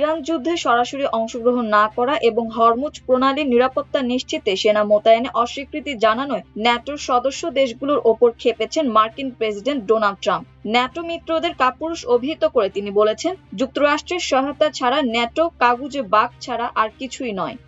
Iran যুদ্ধে সরাসরি অংশগ্রহণ না করা এবং হরমুজ প্রণালীর নিরাপত্তা নিশ্চিতে সেনা মোতায়েনে অস্বীকৃতি জানানোয় ন্যাটোর সদস্য দেশগুলোর ওপর ক্ষেপেছেন মার্কিন প্রেসিডেন্ট ডোনাল্ড ট্রাম্প। ন্যাটো মিত্রদের কাপুরুষ অভিহিত করে তিনি বলেছেন, যুক্তরাষ্ট্রের সহায়তা ছাড়া ন্যাটো কাগুজে বাঘ ছাড়া আর কিছুই নয়।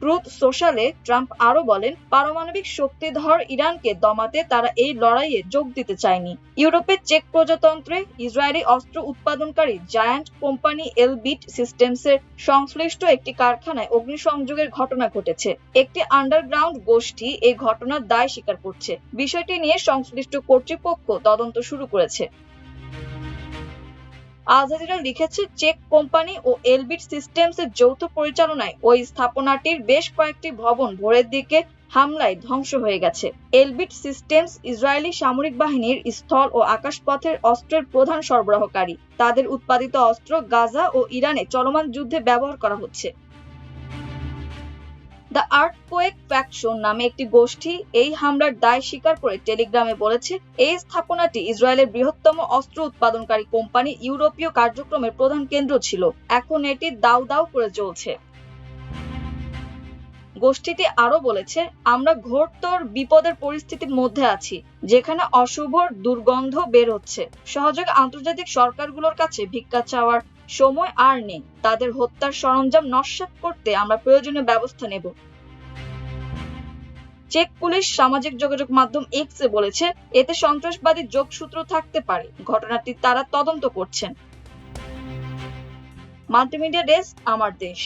ট্রুথ সোশ্যালে ট্রাম্প আরো বলেন, পারমাণবিক শক্তিধর ইরানকে দমাতে তারা এই লড়াইয়ে যোগ দিতে চায়নি। ইউরোপের চেক প্রজাতন্ত্রে ইসরায়েলি অস্ত্র উৎপাদনকারী জায়ান্ট কোম্পানি এলবিট সিস্টেমসের সংশ্লিষ্ট একটি কারখানায় অগ্নিসংযোগের ঘটনা ঘটেছে। একটি আন্ডারগ্রাউন্ড গোষ্ঠী এই ঘটনার দায় স্বীকার করছে। বিষয়টি নিয়ে সংশ্লিষ্ট কর্তৃপক্ষ তদন্ত শুরু করেছে। আল জাজিরা লিখেছে, চেক কোম্পানি ও এলবিট সিস্টেমসের যৌথ পরিচালনায় ওই স্থাপনাটির বেশ কয়েকটি ভবন ভোরের দিকে হামলায় ধ্বংস হয়ে গেছে। এলবিট সিস্টেমস ইসরায়েলি সামরিক বাহিনীর স্থল ও আকাশপথের অস্ত্রের প্রধান সরবরাহকারী। তাদের উৎপাদিত অস্ত্র গাজা ও ইরানে চলমান যুদ্ধে ব্যবহার করা হচ্ছে। দ্য আর্থকোয়েক ফ্যাকশন নামে একটি গোষ্ঠী এই হামলার দায় স্বীকার করে টেলিগ্রামে বলেছে, এই স্থাপনাটি ইসরায়েলের বৃহত্তম অস্ত্র উৎপাদনকারী কোম্পানি ইউরোপীয় কার্যক্রমের প্রধান কেন্দ্র ছিল। এখন এটি দাউ দাউ করে চলছে। গোষ্ঠীটি আরো বলেছে, আমরা ঘোরতর বিপদের পরিস্থিতির মধ্যে আছি, যেখানে অশুভ দুর্গন্ধ বের হচ্ছে। সহযোগী আন্তর্জাতিক সরকারগুলোর কাছে ভিক্ষা চাওয়ার সময় আর নেই। তাদের হত্যার সরঞ্জাম নস্যাৎ করতে আমরা প্রয়োজনীয় ব্যবস্থা নেব। চেক পুলিশ সামাজিক যোগাযোগ মাধ্যম এক্সে বলেছে, এতে সন্ত্রাসবাদী যোগসূত্র থাকতে পারে। ঘটনাটি তারা তদন্ত করছেন। মাল্টিমিডিয়া ডেস্ক, আমার দেশ।